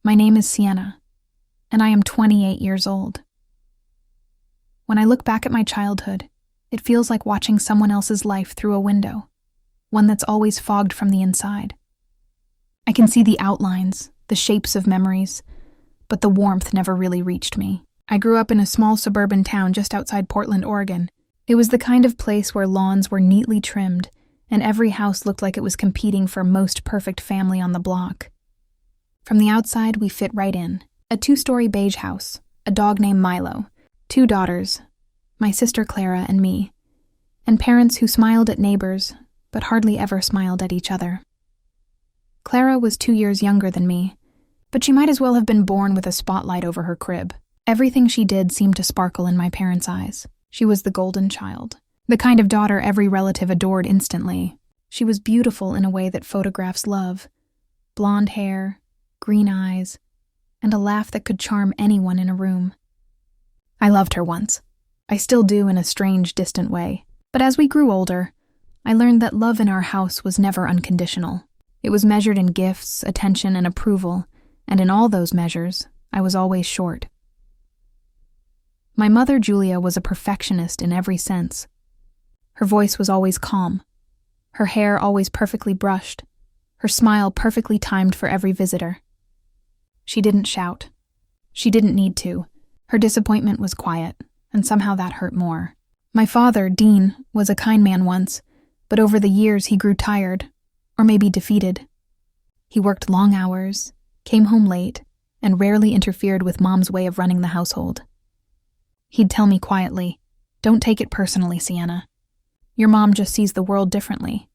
My name is Sienna, and I am 28 years old. When I look back at my childhood, it feels like watching someone else's life through a window, one that's always fogged from the inside. I can see the outlines, the shapes of memories, but the warmth never really reached me. I grew up in a small suburban town just outside Portland, Oregon. It was the kind of place where lawns were neatly trimmed, and every house looked like it was competing for most perfect family on the block. From the outside, we fit right in. A 2-story beige house, a dog named Milo, 2 daughters, my sister Clara and me, and parents who smiled at neighbors, but hardly ever smiled at each other. Clara was 2 years younger than me, but she might as well have been born with a spotlight over her crib. Everything she did seemed to sparkle in my parents' eyes. She was the golden child, the kind of daughter every relative adored instantly. She was beautiful in a way that photographs love. Blonde hair, green eyes, and a laugh that could charm anyone in a room. I loved her once. I still do in a strange, distant way. But as we grew older, I learned that love in our house was never unconditional. It was measured in gifts, attention, and approval, and in all those measures, I was always short. My mother, Julia, was a perfectionist in every sense. Her voice was always calm, her hair always perfectly brushed, her smile perfectly timed for every visitor. She didn't shout. She didn't need to. Her disappointment was quiet, and somehow that hurt more. My father, Dean, was a kind man once, but over the years he grew tired, or maybe defeated. He worked long hours, came home late, and rarely interfered with Mom's way of running the household. He'd tell me quietly, "Don't take it personally, Sienna. Your mom just sees the world differently."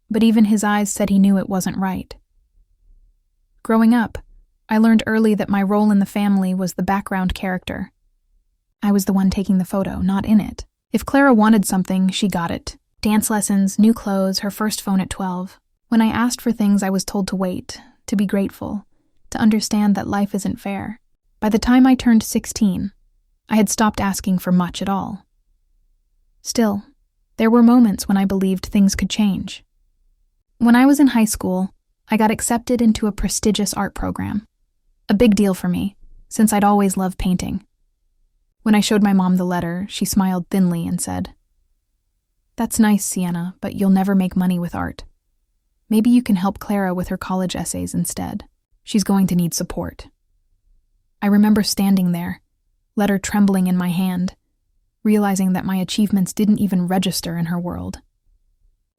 But even his eyes said he knew it wasn't right. Growing up, I learned early that my role in the family was the background character. I was the one taking the photo, not in it. If Clara wanted something, she got it. Dance lessons, new clothes, her first phone at 12. When I asked for things, I was told to wait, to be grateful, to understand that life isn't fair. By the time I turned 16, I had stopped asking for much at all. Still, there were moments when I believed things could change. When I was in high school, I got accepted into a prestigious art program. A big deal for me, since I'd always loved painting. When I showed my mom the letter, she smiled thinly and said, "That's nice, Sienna, but you'll never make money with art. Maybe you can help Clara with her college essays instead. She's going to need support." I remember standing there, letter trembling in my hand, realizing that my achievements didn't even register in her world.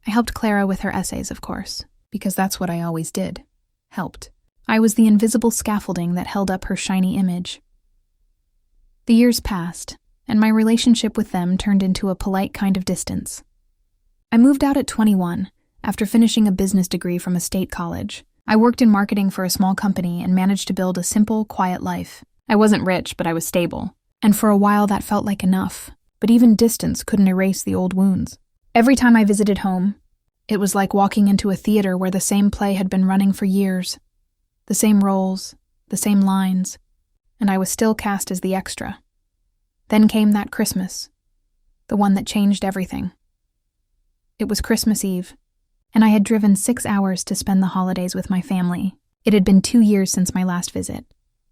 I helped Clara with her essays, of course, because that's what I always did. Helped. I was the invisible scaffolding that held up her shiny image. The years passed, and my relationship with them turned into a polite kind of distance. I moved out at 21, after finishing a business degree from a state college. I worked in marketing for a small company and managed to build a simple, quiet life. I wasn't rich, but I was stable, and for a while that felt like enough, but even distance couldn't erase the old wounds. Every time I visited home, it was like walking into a theater where the same play had been running for years. The same roles, the same lines, and I was still cast as the extra. Then came that Christmas, the one that changed everything. It was Christmas Eve, and I had driven 6 hours to spend the holidays with my family. It had been 2 years since my last visit,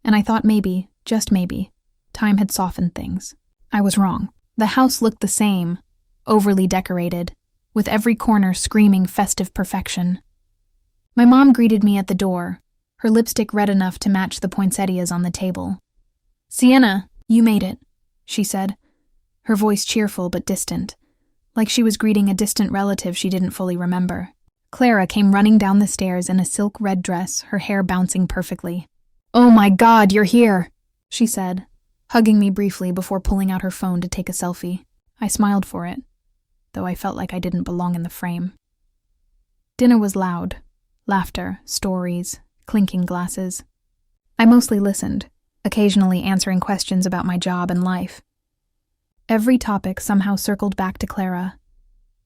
and I thought maybe, just maybe, time had softened things. I was wrong. The house looked the same, overly decorated, with every corner screaming festive perfection. My mom greeted me at the door, her lipstick red enough to match the poinsettias on the table. "Sienna, you made it," she said, her voice cheerful but distant, like she was greeting a distant relative she didn't fully remember. Clara came running down the stairs in a silk red dress, her hair bouncing perfectly. "Oh my God, you're here," she said, hugging me briefly before pulling out her phone to take a selfie. I smiled for it, though I felt like I didn't belong in the frame. Dinner was loud. Laughter, stories, clinking glasses. I mostly listened, occasionally answering questions about my job and life. Every topic somehow circled back to Clara.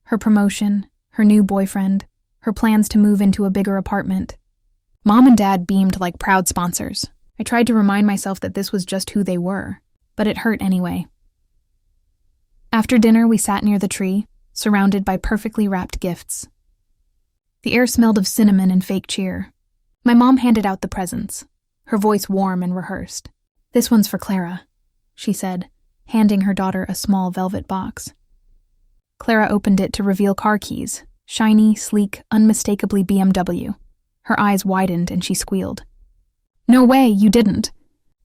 Her promotion, her new boyfriend, her plans to move into a bigger apartment. Mom and Dad beamed like proud sponsors. I tried to remind myself that this was just who they were, but it hurt anyway. After dinner, we sat near the tree, surrounded by perfectly wrapped gifts. The air smelled of cinnamon and fake cheer. My mom handed out the presents, her voice warm and rehearsed. "This one's for Clara," she said, handing her daughter a small velvet box. Clara opened it to reveal car keys, shiny, sleek, unmistakably BMW. Her eyes widened and she squealed. "No way, you didn't!"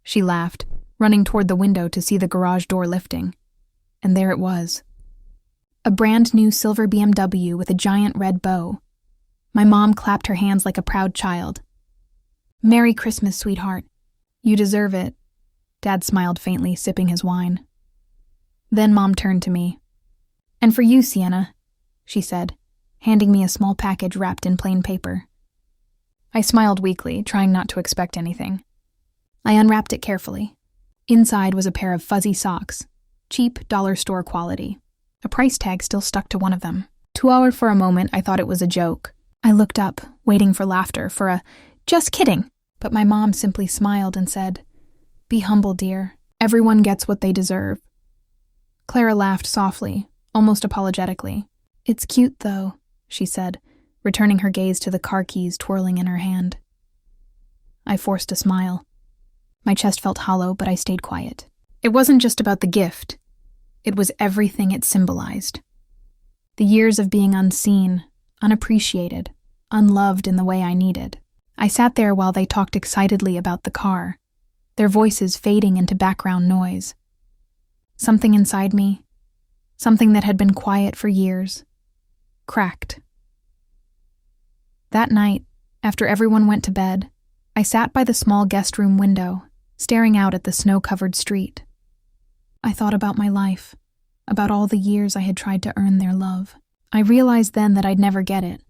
She laughed, running toward the window to see the garage door lifting. And there it was. A brand new silver BMW with a giant red bow. My mom clapped her hands like a proud child. "Merry Christmas, sweetheart. You deserve it." Dad smiled faintly, sipping his wine. Then Mom turned to me. "And for you, Sienna," she said, handing me a small package wrapped in plain paper. I smiled weakly, trying not to expect anything. I unwrapped it carefully. Inside was a pair of fuzzy socks, cheap dollar store quality. A price tag still stuck to one of them. For a moment, I thought it was a joke. I looked up, waiting for laughter, for a, "Just kidding," but my mom simply smiled and said, "Be humble, dear. Everyone gets what they deserve." Clara laughed softly, almost apologetically. "It's cute, though," she said, returning her gaze to the car keys twirling in her hand. I forced a smile. My chest felt hollow, but I stayed quiet. It wasn't just about the gift. It was everything it symbolized. The years of being unseen, unappreciated, unloved in the way I needed. I sat there while they talked excitedly about the car, their voices fading into background noise. Something inside me, something that had been quiet for years, cracked. That night, after everyone went to bed, I sat by the small guest room window, staring out at the snow-covered street. I thought about my life, about all the years I had tried to earn their love. I realized then that I'd never get it,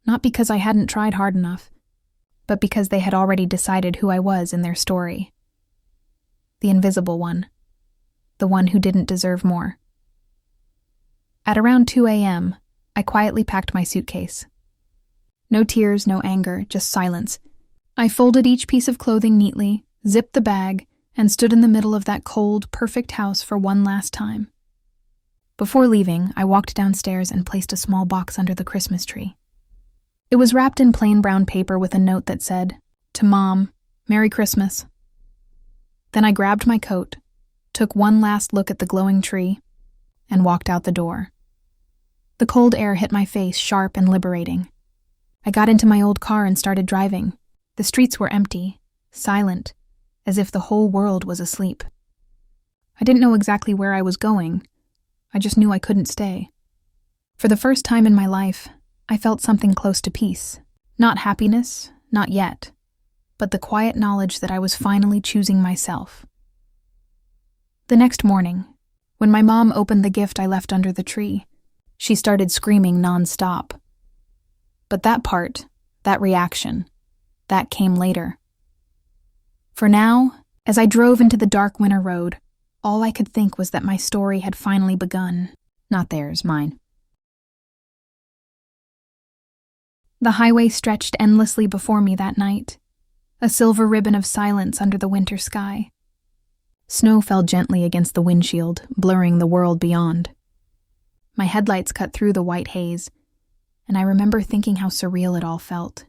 not because I hadn't tried hard enough, but because they had already decided who I was in their story. The invisible one. The one who didn't deserve more. At around 2 a.m., I quietly packed my suitcase. No tears, no anger, just silence. I folded each piece of clothing neatly, zipped the bag, and stood in the middle of that cold, perfect house for one last time. Before leaving, I walked downstairs and placed a small box under the Christmas tree. It was wrapped in plain brown paper with a note that said, "To Mom, Merry Christmas." Then I grabbed my coat, took one last look at the glowing tree, and walked out the door. The cold air hit my face, sharp and liberating. I got into my old car and started driving. The streets were empty, silent, as if the whole world was asleep. I didn't know exactly where I was going. I just knew I couldn't stay. For the first time in my life, I felt something close to peace. Not happiness, not yet, but the quiet knowledge that I was finally choosing myself. The next morning, when my mom opened the gift I left under the tree, she started screaming nonstop. But that part, that reaction, that came later. For now, as I drove into the dark winter road, all I could think was that my story had finally begun. Not theirs, mine. The highway stretched endlessly before me that night, a silver ribbon of silence under the winter sky. Snow fell gently against the windshield, blurring the world beyond. My headlights cut through the white haze, and I remember thinking how surreal it all felt,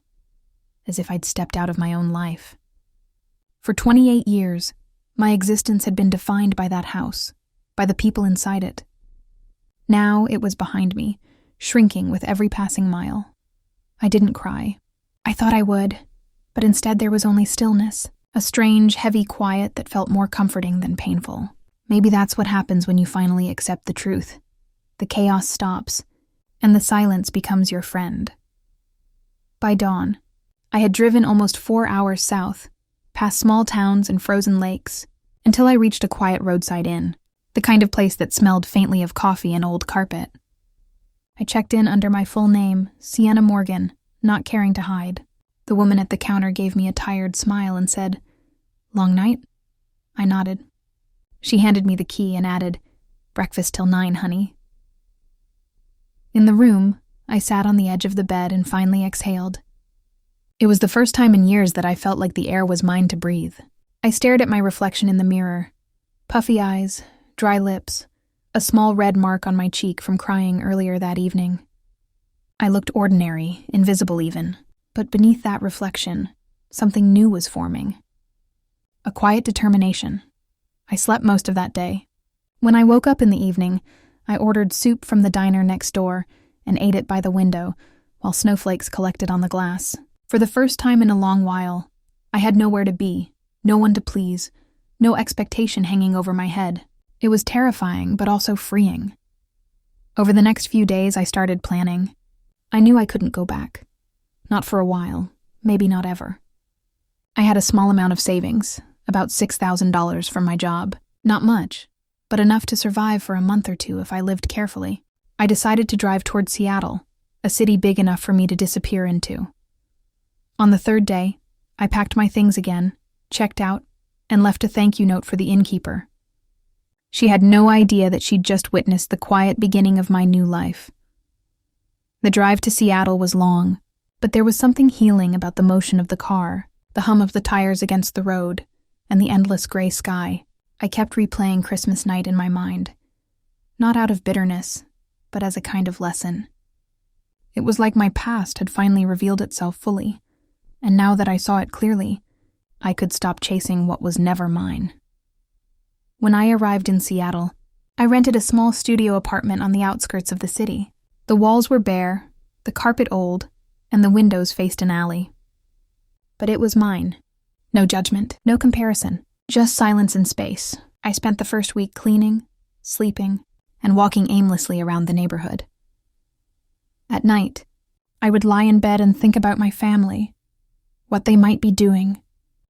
as if I'd stepped out of my own life. For 28 years, my existence had been defined by that house, by the people inside it. Now it was behind me, shrinking with every passing mile. I didn't cry. I thought I would, but instead there was only stillness, a strange, heavy quiet that felt more comforting than painful. Maybe that's what happens when you finally accept the truth. The chaos stops, and the silence becomes your friend. By dawn, I had driven almost 4 hours south, past small towns and frozen lakes, until I reached a quiet roadside inn, the kind of place that smelled faintly of coffee and old carpet. I checked in under my full name, Sienna Morgan, not caring to hide. The woman at the counter gave me a tired smile and said, "Long night?" I nodded. She handed me the key and added, "Breakfast till 9, honey." In the room, I sat on the edge of the bed and finally exhaled. It was the first time in years that I felt like the air was mine to breathe. I stared at my reflection in the mirror. Puffy eyes, dry lips, a small red mark on my cheek from crying earlier that evening. I looked ordinary, invisible even, but beneath that reflection, something new was forming. a quiet determination. I slept most of that day. When I woke up in the evening, I ordered soup from the diner next door and ate it by the window while snowflakes collected on the glass. For the first time in a long while, I had nowhere to be, no one to please, no expectation hanging over my head. It was terrifying, but also freeing. Over the next few days, I started planning. I knew I couldn't go back. Not for a while, maybe not ever. I had a small amount of savings, about $6,000 from my job. Not much, but enough to survive for a month or two if I lived carefully. I decided to drive toward Seattle, a city big enough for me to disappear into. On the third day, I packed my things again, checked out, and left a thank you note for the innkeeper. She had no idea that she'd just witnessed the quiet beginning of my new life. The drive to Seattle was long, but there was something healing about the motion of the car, the hum of the tires against the road, and the endless gray sky. I kept replaying Christmas night in my mind, not out of bitterness, but as a kind of lesson. It was like my past had finally revealed itself fully, and now that I saw it clearly, I could stop chasing what was never mine. When I arrived in Seattle, I rented a small studio apartment on the outskirts of the city. The walls were bare, the carpet old, and the windows faced an alley. But it was mine. No judgment, no comparison, just silence and space. I spent the first week cleaning, sleeping, and walking aimlessly around the neighborhood. At night, I would lie in bed and think about my family, what they might be doing,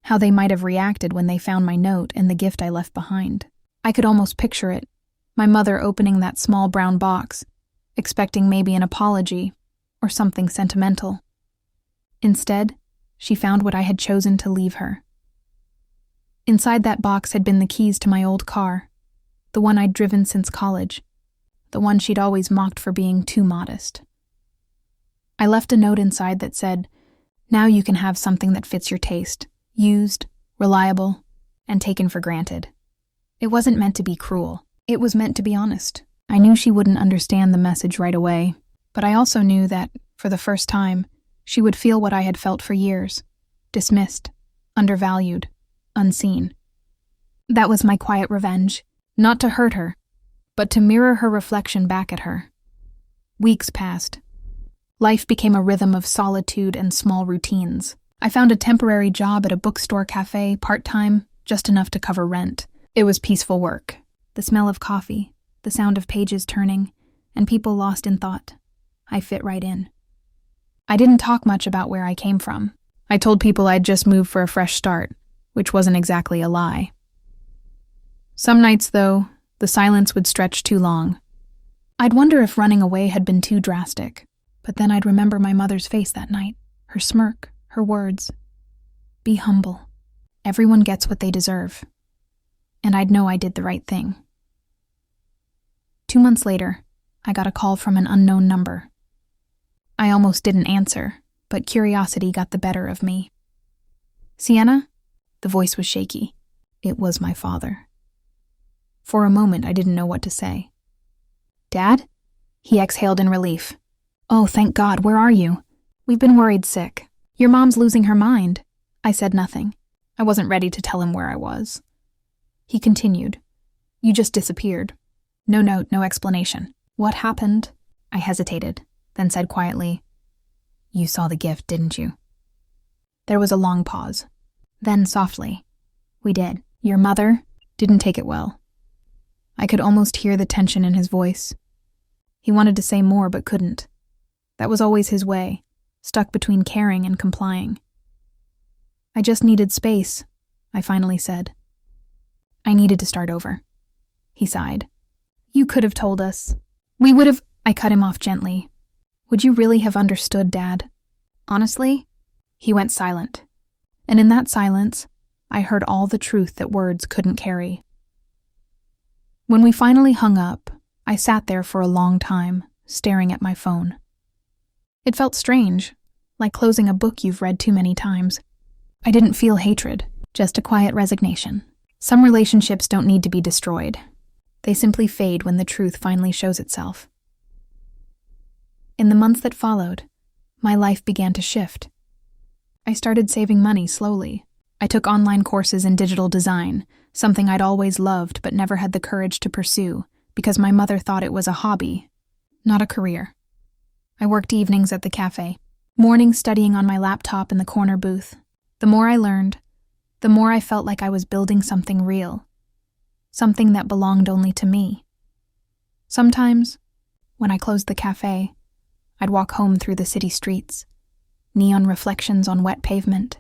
how they might have reacted when they found my note and the gift I left behind. I could almost picture it, my mother opening that small brown box, expecting maybe an apology or something sentimental. Instead, she found what I had chosen to leave her. Inside that box had been the keys to my old car, the one I'd driven since college, the one she'd always mocked for being too modest. I left a note inside that said, "Now you can have something that fits your taste, used, reliable, and taken for granted." It wasn't meant to be cruel. It was meant to be honest. I knew she wouldn't understand the message right away, but I also knew that, for the first time, she would feel what I had felt for years, dismissed, undervalued, unseen. That was my quiet revenge, not to hurt her, but to mirror her reflection back at her. Weeks passed. Life became a rhythm of solitude and small routines. I found a temporary job at a bookstore cafe, part-time, just enough to cover rent. It was peaceful work. The smell of coffee, the sound of pages turning, and people lost in thought. I fit right in. I didn't talk much about where I came from. I told people I'd just moved for a fresh start, which wasn't exactly a lie. Some nights, though, the silence would stretch too long. I'd wonder if running away had been too drastic, but then I'd remember my mother's face that night, her smirk, her words. Be humble. Everyone gets what they deserve. And I'd know I did the right thing. 2 months later, I got a call from an unknown number. I almost didn't answer, but curiosity got the better of me. "Sienna?" The voice was shaky. It was my father. For a moment, I didn't know what to say. "Dad?" He exhaled in relief. "Oh, thank God, where are you? We've been worried sick. Your mom's losing her mind." I said nothing. I wasn't ready to tell him where I was. He continued. "You just disappeared. No note, no explanation. What happened?" I hesitated, then said quietly, "You saw the gift, didn't you?" There was a long pause. Then softly, "We did. Your mother didn't take it well." I could almost hear the tension in his voice. He wanted to say more but couldn't. That was always his way, stuck between caring and complying. "I just needed space," I finally said. "I needed to start over." He sighed. "You could have told us. We would have—" I cut him off gently. "Would you really have understood, Dad? Honestly?" He went silent. And in that silence, I heard all the truth that words couldn't carry. When we finally hung up, I sat there for a long time, staring at my phone. It felt strange, like closing a book you've read too many times. I didn't feel hatred, just a quiet resignation. Some relationships don't need to be destroyed. They simply fade when the truth finally shows itself. In the months that followed, my life began to shift. I started saving money slowly, I took online courses in digital design, something I'd always loved but never had the courage to pursue because my mother thought it was a hobby, not a career. I worked evenings at the cafe, mornings studying on my laptop in the corner booth. The more I learned, the more I felt like I was building something real, something that belonged only to me. Sometimes, when I closed the cafe, I'd walk home through the city streets, neon reflections on wet pavement,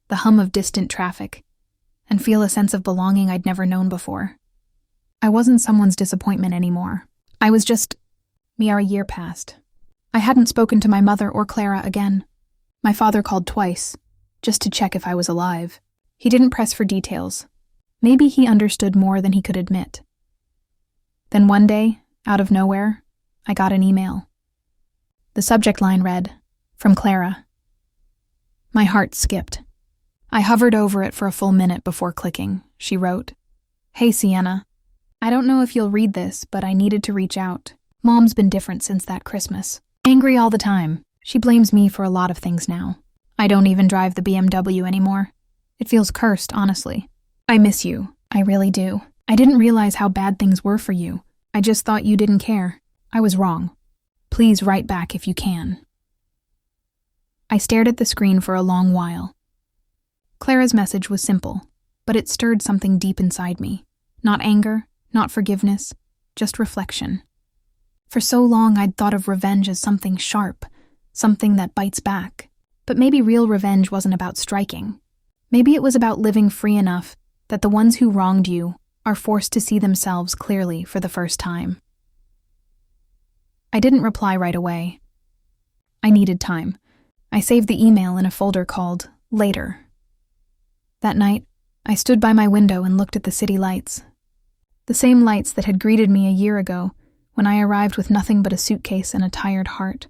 the hum of distant traffic, and feel a sense of belonging I'd never known before. I wasn't someone's disappointment anymore. I was just me. A year passed. I hadn't spoken to my mother or Clara again. My father called twice, just to check if I was alive. He didn't press for details. Maybe he understood more than he could admit. Then one day, out of nowhere, I got an email. The subject line read, "From Clara." My heart skipped. I hovered over it for a full minute before clicking. She wrote, "Hey, Sienna. I don't know if you'll read this, but I needed to reach out. Mom's been different since that Christmas. Angry all the time. She blames me for a lot of things now. I don't even drive the BMW anymore. It feels cursed, honestly. I miss you. I really do. I didn't realize how bad things were for you. I just thought you didn't care. I was wrong. Please write back if you can." I stared at the screen for a long while. Clara's message was simple, but it stirred something deep inside me. Not anger, not forgiveness, just reflection. For so long I'd thought of revenge as something sharp, something that bites back. But maybe real revenge wasn't about striking. Maybe it was about living free enough that the ones who wronged you are forced to see themselves clearly for the first time. I didn't reply right away. I needed time. I saved the email in a folder called Later. That night, I stood by my window and looked at the city lights. The same lights that had greeted me a year ago when I arrived with nothing but a suitcase and a tired heart.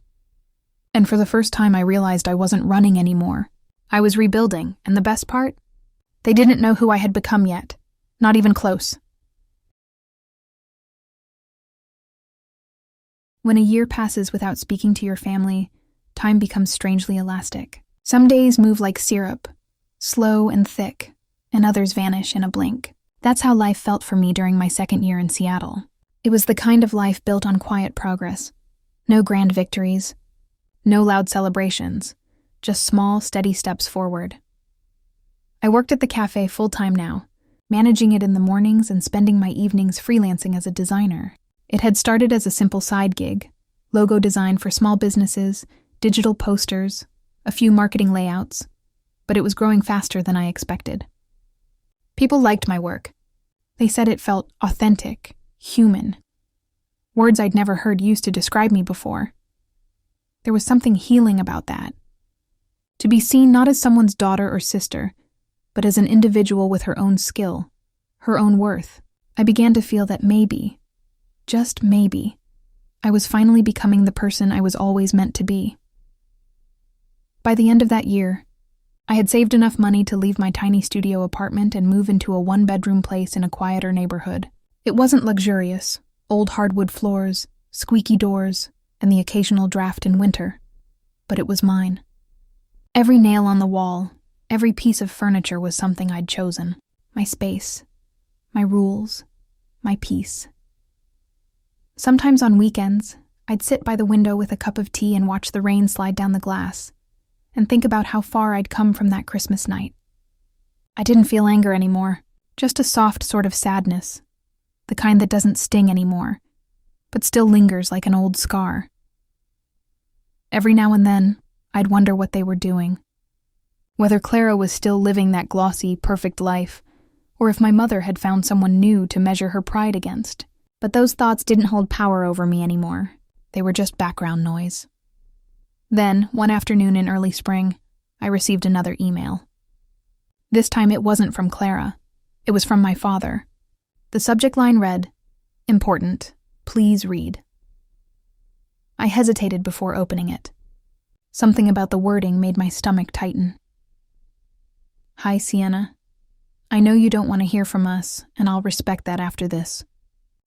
And for the first time I realized I wasn't running anymore. I was rebuilding, and the best part? They didn't know who I had become yet. Not even close. When a year passes without speaking to your family, time becomes strangely elastic. Some days move like syrup, slow and thick, and others vanish in a blink. That's how life felt for me during my second year in Seattle. It was the kind of life built on quiet progress. No grand victories, no loud celebrations, just small, steady steps forward. I worked at the cafe full-time now, managing it in the mornings and spending my evenings freelancing as a designer. It had started as a simple side gig, logo design for small businesses, digital posters, a few marketing layouts, but it was growing faster than I expected. People liked my work. They said it felt authentic, human. Words I'd never heard used to describe me before. There was something healing about that. To be seen not as someone's daughter or sister, but as an individual with her own skill, her own worth. I began to feel that maybe, just maybe, I was finally becoming the person I was always meant to be. By the end of that year, I had saved enough money to leave my tiny studio apartment and move into a one-bedroom place in a quieter neighborhood. It wasn't luxurious, old hardwood floors, squeaky doors, and the occasional draft in winter, but it was mine. Every nail on the wall, every piece of furniture was something I'd chosen. My space, my rules, my peace. Sometimes on weekends, I'd sit by the window with a cup of tea and watch the rain slide down the glass, and think about how far I'd come from that Christmas night. I didn't feel anger anymore, just a soft sort of sadness, the kind that doesn't sting anymore, but still lingers like an old scar. Every now and then, I'd wonder what they were doing. Whether Clara was still living that glossy, perfect life, or if my mother had found someone new to measure her pride against. But those thoughts didn't hold power over me anymore. They were just background noise. Then, one afternoon in early spring, I received another email. This time it wasn't from Clara. It was from my father. The subject line read, "Important. Please read." I hesitated before opening it. Something about the wording made my stomach tighten. "Hi, Sienna. I know you don't want to hear from us, and I'll respect that after this.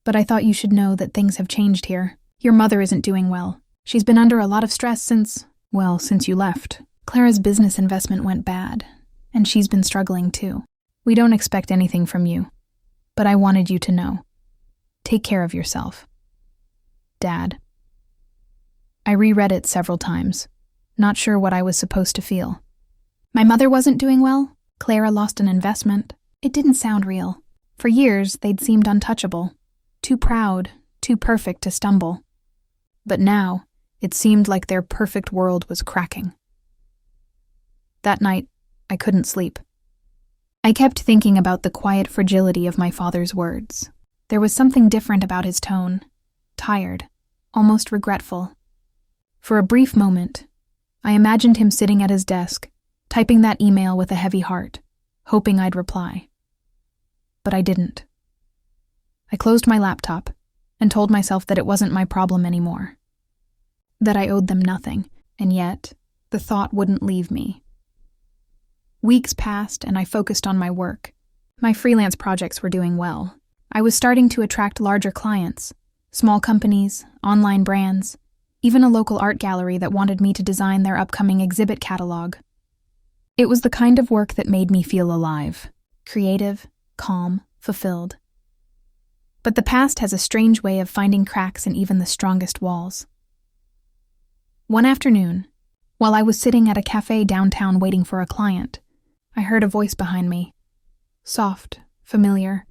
But I thought you should know that things have changed here. Your mother isn't doing well. She's been under a lot of stress since you left. Clara's business investment went bad, and she's been struggling too. We don't expect anything from you, but I wanted you to know. Take care of yourself. Dad. I reread it several times, not sure what I was supposed to feel. My mother wasn't doing well. Clara lost an investment. It didn't sound real. For years, they'd seemed untouchable, too proud, too perfect to stumble. But now, it seemed like their perfect world was cracking. That night, I couldn't sleep. I kept thinking about the quiet fragility of my father's words. There was something different about his tone, tired, almost regretful. For a brief moment, I imagined him sitting at his desk, typing that email with a heavy heart, hoping I'd reply. But I didn't. I closed my laptop and told myself that it wasn't my problem anymore, that I owed them nothing, and yet the thought wouldn't leave me. Weeks passed and I focused on my work. My freelance projects were doing well. I was starting to attract larger clients, small companies, online brands, even a local art gallery that wanted me to design their upcoming exhibit catalog. It was the kind of work that made me feel alive, creative, calm, fulfilled. But the past has a strange way of finding cracks in even the strongest walls. One afternoon, while I was sitting at a cafe downtown waiting for a client, I heard a voice behind me, soft, familiar,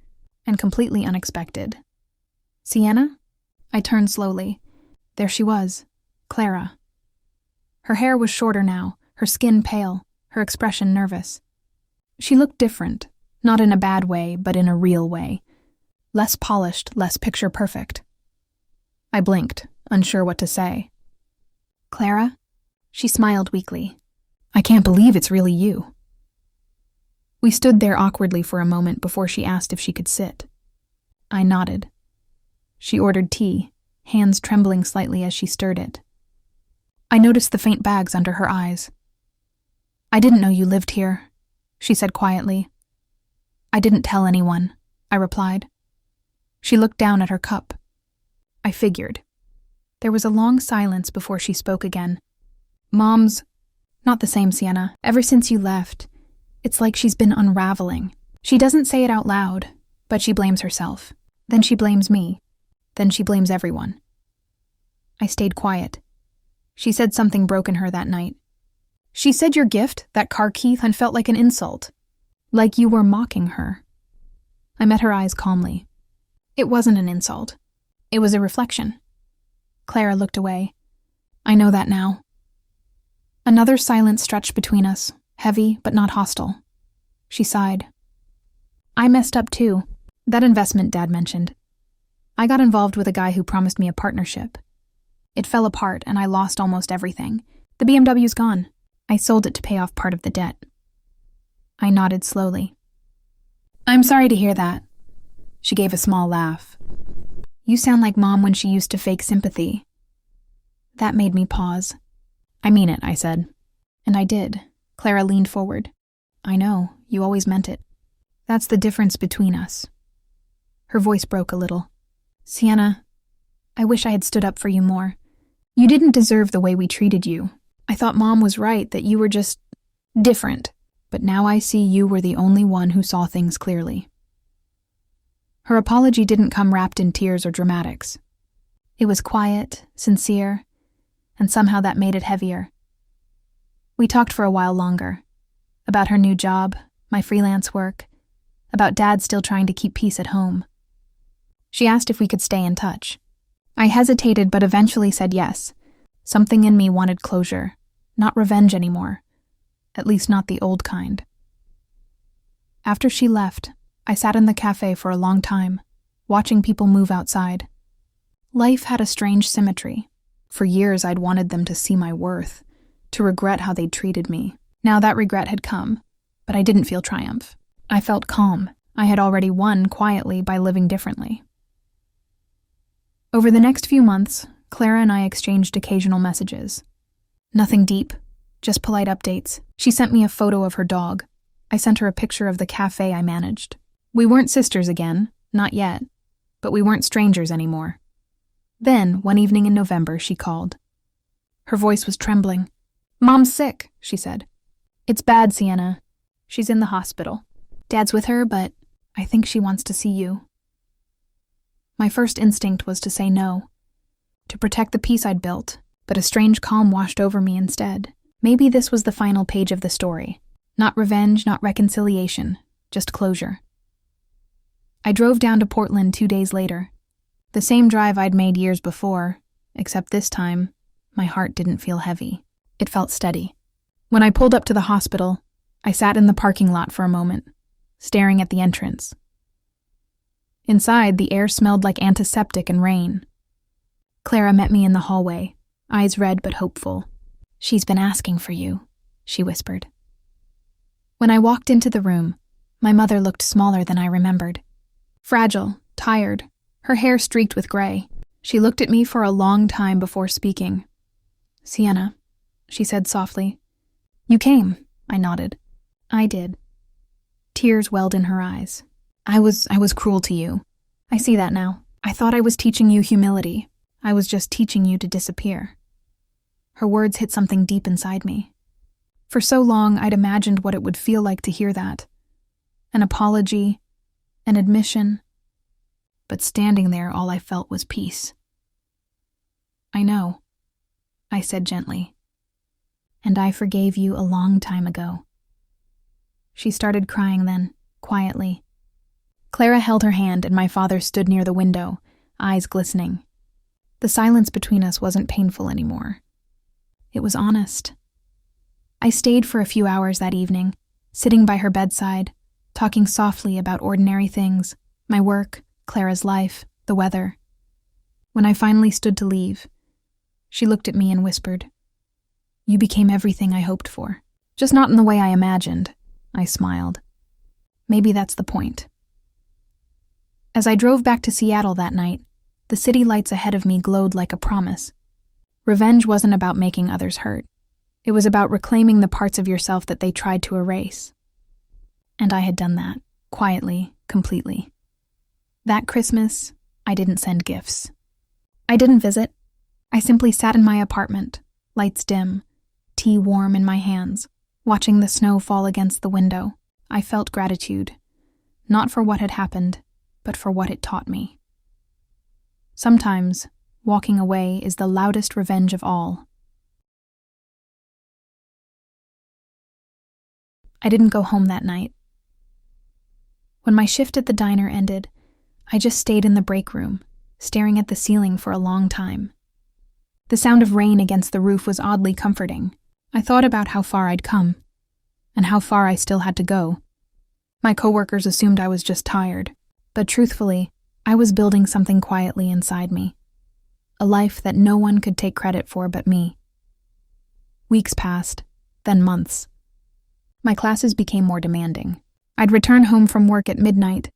and completely unexpected. Sienna? I turned slowly. There she was, Clara. Her hair was shorter now, her skin pale, her expression nervous. She looked different, not in a bad way, but in a real way. Less polished, less picture perfect. I blinked, unsure what to say. Clara? She smiled weakly. I can't believe it's really you. We stood there awkwardly for a moment before she asked if she could sit. I nodded. She ordered tea, hands trembling slightly as she stirred it. I noticed the faint bags under her eyes. I didn't know you lived here, she said quietly. I didn't tell anyone, I replied. She looked down at her cup. I figured. There was a long silence before she spoke again. Mom's not the same, Sienna. Ever since you left, it's like she's been unraveling. She doesn't say it out loud, but she blames herself. Then she blames me. Then she blames everyone. I stayed quiet. She said something broke in her that night. She said your gift, that car key, felt like an insult. Like you were mocking her. I met her eyes calmly. It wasn't an insult. It was a reflection. Clara looked away. I know that now. Another silence stretched between us, heavy but not hostile. She sighed. I messed up too. That investment Dad mentioned. I got involved with a guy who promised me a partnership. It fell apart and I lost almost everything. The BMW's gone. I sold it to pay off part of the debt. I nodded slowly. I'm sorry to hear that. She gave a small laugh. You sound like Mom when she used to fake sympathy. That made me pause. I mean it, I said. And I did. Clara leaned forward. I know, you always meant it. That's the difference between us. Her voice broke a little. Sienna, I wish I had stood up for you more. You didn't deserve the way we treated you. I thought Mom was right, that you were just different. But now I see you were the only one who saw things clearly. Her apology didn't come wrapped in tears or dramatics. It was quiet, sincere, and somehow that made it heavier. We talked for a while longer. About her new job, my freelance work, about Dad still trying to keep peace at home. She asked if we could stay in touch. I hesitated but eventually said yes. Something in me wanted closure, not revenge anymore. At least not the old kind. After she left, I sat in the cafe for a long time, watching people move outside. Life had a strange symmetry. For years I'd wanted them to see my worth, to regret how they'd treated me. Now that regret had come, but I didn't feel triumph. I felt calm. I had already won quietly by living differently. Over the next few months, Clara and I exchanged occasional messages. Nothing deep, just polite updates. She sent me a photo of her dog. I sent her a picture of the cafe I managed. We weren't sisters again, not yet, but we weren't strangers anymore. Then, one evening in November, she called. Her voice was trembling. Mom's sick, she said. It's bad, Sienna. She's in the hospital. Dad's with her, but I think she wants to see you. My first instinct was to say no, to protect the peace I'd built, but a strange calm washed over me instead. Maybe this was the final page of the story. Not revenge, not reconciliation, just closure. I drove down to Portland 2 days later. The same drive I'd made years before, except this time, my heart didn't feel heavy. It felt steady. When I pulled up to the hospital, I sat in the parking lot for a moment, staring at the entrance. Inside, the air smelled like antiseptic and rain. Clara met me in the hallway, eyes red but hopeful. "She's been asking for you," she whispered. When I walked into the room, my mother looked smaller than I remembered. Fragile, tired, her hair streaked with gray. She looked at me for a long time before speaking. "Sienna," she said softly. "You came," I nodded. "I did." Tears welled in her eyes. I was cruel to you. I see that now. I thought I was teaching you humility. I was just teaching you to disappear." Her words hit something deep inside me. For so long, I'd imagined what it would feel like to hear that. An apology, an admission. But standing there, all I felt was peace. "I know," I said gently. "And I forgave you a long time ago." She started crying then, quietly. Clara held her hand and my father stood near the window, eyes glistening. The silence between us wasn't painful anymore. It was honest. I stayed for a few hours that evening, sitting by her bedside, talking softly about ordinary things, my work, Clara's life, the weather. When I finally stood to leave, she looked at me and whispered, "You became everything I hoped for. Just not in the way I imagined." I smiled. Maybe that's the point. As I drove back to Seattle that night, the city lights ahead of me glowed like a promise. Revenge wasn't about making others hurt. It was about reclaiming the parts of yourself that they tried to erase. And I had done that, quietly, completely. That Christmas, I didn't send gifts. I didn't visit. I simply sat in my apartment, lights dim, tea warm in my hands, watching the snow fall against the window. I felt gratitude, not for what had happened, but for what it taught me. Sometimes, walking away is the loudest revenge of all. I didn't go home that night. When my shift at the diner ended, I just stayed in the break room, staring at the ceiling for a long time. The sound of rain against the roof was oddly comforting. I thought about how far I'd come, and how far I still had to go. My coworkers assumed I was just tired, but truthfully, I was building something quietly inside me. A life that no one could take credit for but me. Weeks passed, then months. My classes became more demanding. I'd return home from work at midnight,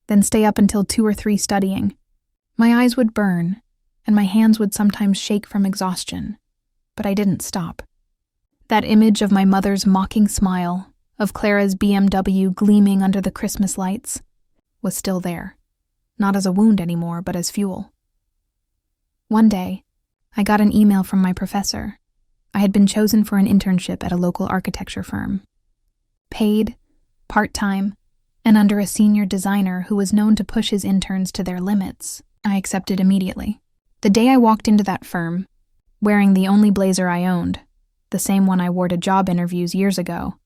then stay up until 2 or 3 studying. My eyes would burn, and my hands would sometimes shake from exhaustion, but I didn't stop. That image of my mother's mocking smile, of Clara's BMW gleaming under the Christmas lights, was still there, not as a wound anymore, but as fuel. One day, I got an email from my professor. I had been chosen for an internship at a local architecture firm. Paid, part-time, and under a senior designer who was known to push his interns to their limits, I accepted immediately. The day I walked into that firm, wearing the only blazer I owned, the same one I wore to job interviews years ago,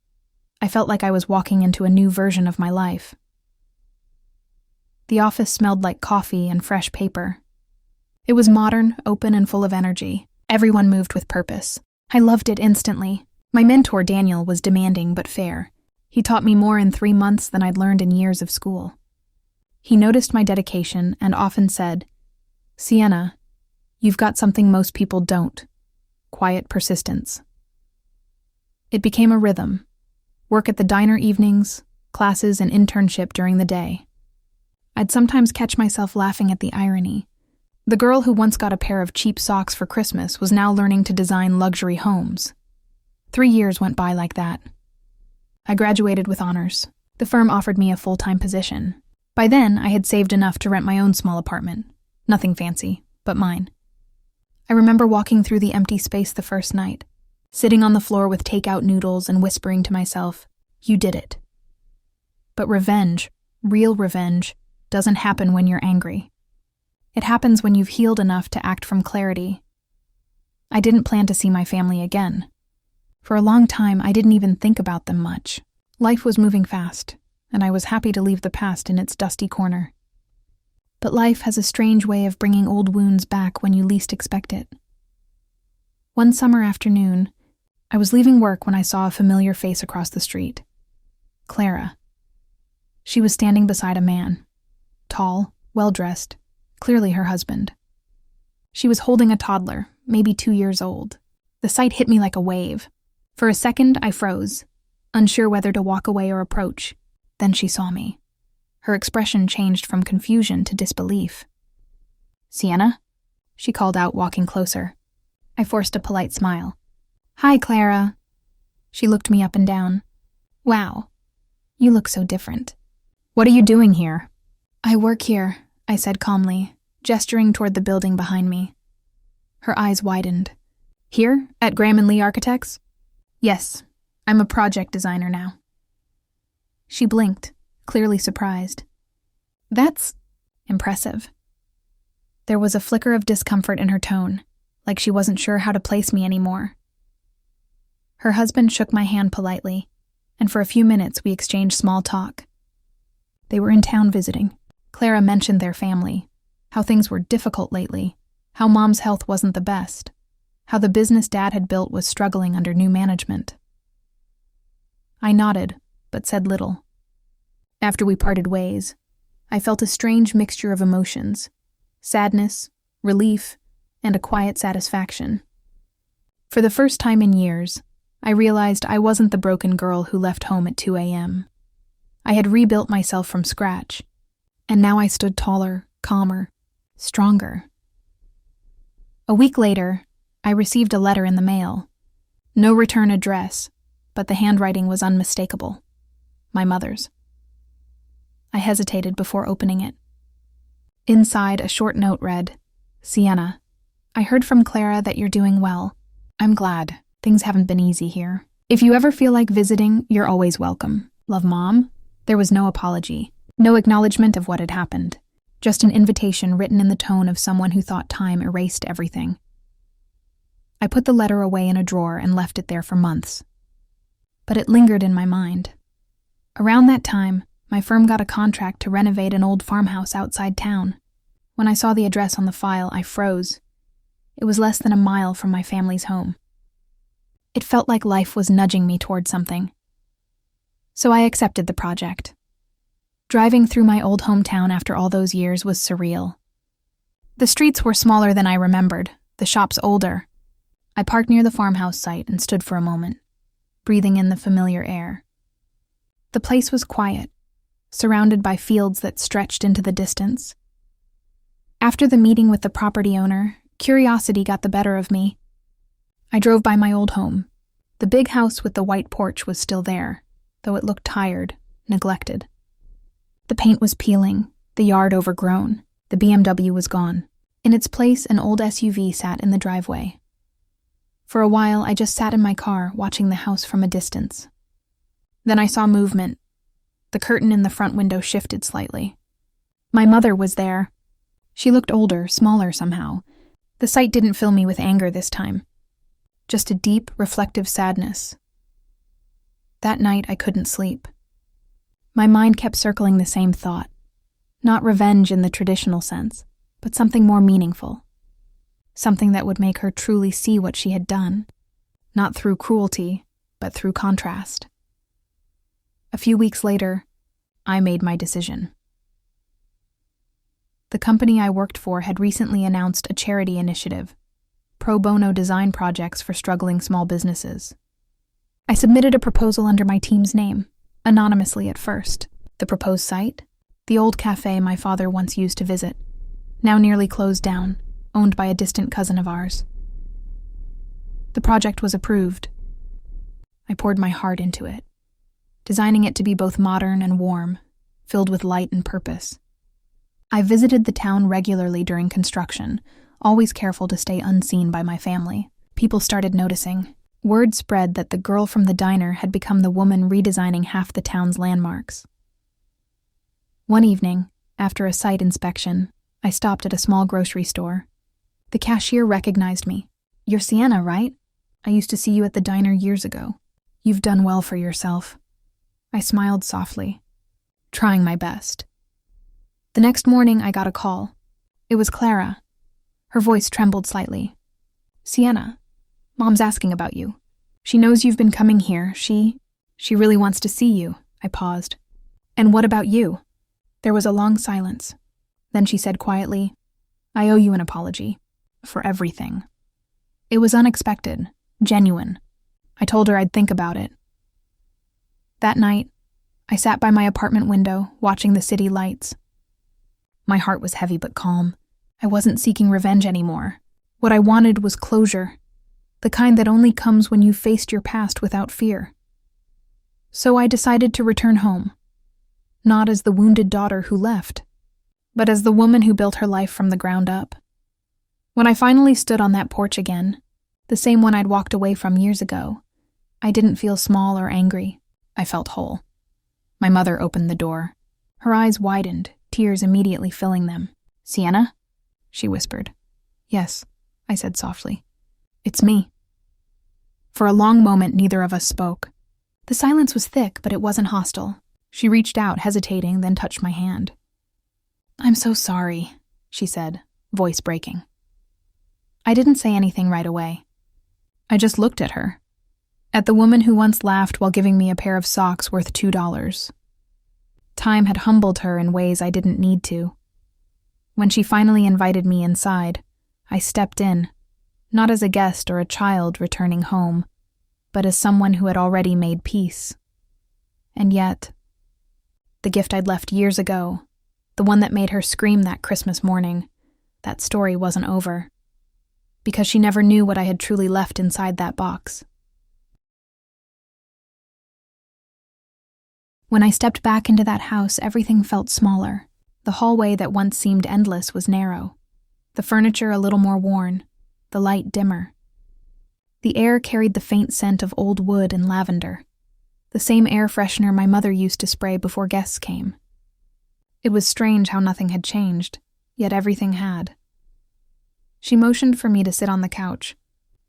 I felt like I was walking into a new version of my life. The office smelled like coffee and fresh paper. It was modern, open, and full of energy. Everyone moved with purpose. I loved it instantly. My mentor, Daniel, was demanding but fair. He taught me more in 3 months than I'd learned in years of school. He noticed my dedication and often said, "Sienna, you've got something most people don't. Quiet persistence." It became a rhythm. Work at the diner evenings, classes and internship during the day. I'd sometimes catch myself laughing at the irony. The girl who once got a pair of cheap socks for Christmas was now learning to design luxury homes. 3 years went by like that. I graduated with honors. The firm offered me a full-time position. By then, I had saved enough to rent my own small apartment. Nothing fancy, but mine. I remember walking through the empty space the first night, sitting on the floor with takeout noodles and whispering to myself, "You did it. But revenge, real revenge, doesn't happen when you're angry. It happens when you've healed enough to act from clarity. I didn't plan to see my family again. For a long time, I didn't even think about them much. Life was moving fast, and I was happy to leave the past in its dusty corner. But life has a strange way of bringing old wounds back when you least expect it. One summer afternoon, I was leaving work when I saw a familiar face across the street. Clara. She was standing beside a man. Tall, well-dressed, clearly her husband. She was holding a toddler, maybe 2 years old. The sight hit me like a wave. For a second, I froze, unsure whether to walk away or approach. Then she saw me. Her expression changed from confusion to disbelief. "Sienna?" she called out, walking closer. I forced a polite smile. "Hi, Clara." She looked me up and down. "Wow, you look so different." "What are you doing here?" "I work here," I said calmly, gesturing toward the building behind me. Her eyes widened. "Here, at Graham & Lee Architects?" "Yes, I'm a project designer now." She blinked, clearly surprised. "That's impressive." There was a flicker of discomfort in her tone, like she wasn't sure how to place me anymore. Her husband shook my hand politely, and for a few minutes we exchanged small talk. They were in town visiting. Clara mentioned their family, how things were difficult lately, how Mom's health wasn't the best, how the business Dad had built was struggling under new management. I nodded, but said little. After we parted ways, I felt a strange mixture of emotions: sadness, relief, and a quiet satisfaction. For the first time in years, I realized I wasn't the broken girl who left home at 2 a.m. I had rebuilt myself from scratch, and now I stood taller, calmer, stronger. A week later, I received a letter in the mail. No return address, but the handwriting was unmistakable. My mother's. I hesitated before opening it. Inside, a short note read, "Sienna, I heard from Clara that you're doing well. I'm glad. Things haven't been easy here. If you ever feel like visiting, you're always welcome. Love, Mom." There was no apology, no acknowledgement of what had happened, just an invitation written in the tone of someone who thought time erased everything. I put the letter away in a drawer and left it there for months. But it lingered in my mind. Around that time, my firm got a contract to renovate an old farmhouse outside town. When I saw the address on the file, I froze. It was less than a mile from my family's home. It felt like life was nudging me toward something. So I accepted the project. Driving through my old hometown after all those years was surreal. The streets were smaller than I remembered, the shops older. I parked near the farmhouse site and stood for a moment, breathing in the familiar air. The place was quiet, surrounded by fields that stretched into the distance. After the meeting with the property owner, curiosity got the better of me. I drove by my old home. The big house with the white porch was still there, though it looked tired, neglected. The paint was peeling, the yard overgrown, the BMW was gone. In its place, an old SUV sat in the driveway. For a while, I just sat in my car, watching the house from a distance. Then I saw movement. The curtain in the front window shifted slightly. My mother was there. She looked older, smaller somehow. The sight didn't fill me with anger this time. Just a deep, reflective sadness. That night, I couldn't sleep. My mind kept circling the same thought. Not revenge in the traditional sense, but something more meaningful. Something that would make her truly see what she had done. Not through cruelty, but through contrast. A few weeks later, I made my decision. The company I worked for had recently announced a charity initiative, pro bono design projects for struggling small businesses. I submitted a proposal under my team's name, anonymously at first. The proposed site, the old cafe my father once used to visit, now nearly closed down, owned by a distant cousin of ours. The project was approved. I poured my heart into it, designing it to be both modern and warm, filled with light and purpose. I visited the town regularly during construction, always careful to stay unseen by my family. People started noticing. Word spread that the girl from the diner had become the woman redesigning half the town's landmarks. One evening, after a site inspection, I stopped at a small grocery store. The cashier recognized me. "You're Sienna, right? I used to see you at the diner years ago. You've done well for yourself." I smiled softly, trying my best. The next morning, I got a call. It was Clara. Her voice trembled slightly. "Sienna, Mom's asking about you. She knows you've been coming here. She really wants to see you." I paused. "And what about you?" There was a long silence. Then she said quietly, "I owe you an apology. For everything." It was unexpected, genuine. I told her I'd think about it. That night, I sat by my apartment window, watching the city lights. My heart was heavy but calm. I wasn't seeking revenge anymore. What I wanted was closure, the kind that only comes when you've faced your past without fear. So I decided to return home, not as the wounded daughter who left, but as the woman who built her life from the ground up. When I finally stood on that porch again, the same one I'd walked away from years ago, I didn't feel small or angry. I felt whole. My mother opened the door. Her eyes widened, tears immediately filling them. "Sienna?" she whispered. "Yes," I said softly. "It's me." For a long moment, neither of us spoke. The silence was thick, but it wasn't hostile. She reached out, hesitating, then touched my hand. "I'm so sorry," she said, voice breaking. I didn't say anything right away. I just looked at her. At the woman who once laughed while giving me a pair of socks worth $2. Time had humbled her in ways I didn't need to. When she finally invited me inside, I stepped in, not as a guest or a child returning home, but as someone who had already made peace. And yet, the gift I'd left years ago, the one that made her scream that Christmas morning, that story wasn't over, because she never knew what I had truly left inside that box. When I stepped back into that house, everything felt smaller. The hallway that once seemed endless was narrow, the furniture a little more worn, the light dimmer. The air carried the faint scent of old wood and lavender, the same air freshener my mother used to spray before guests came. It was strange how nothing had changed, yet everything had. She motioned for me to sit on the couch,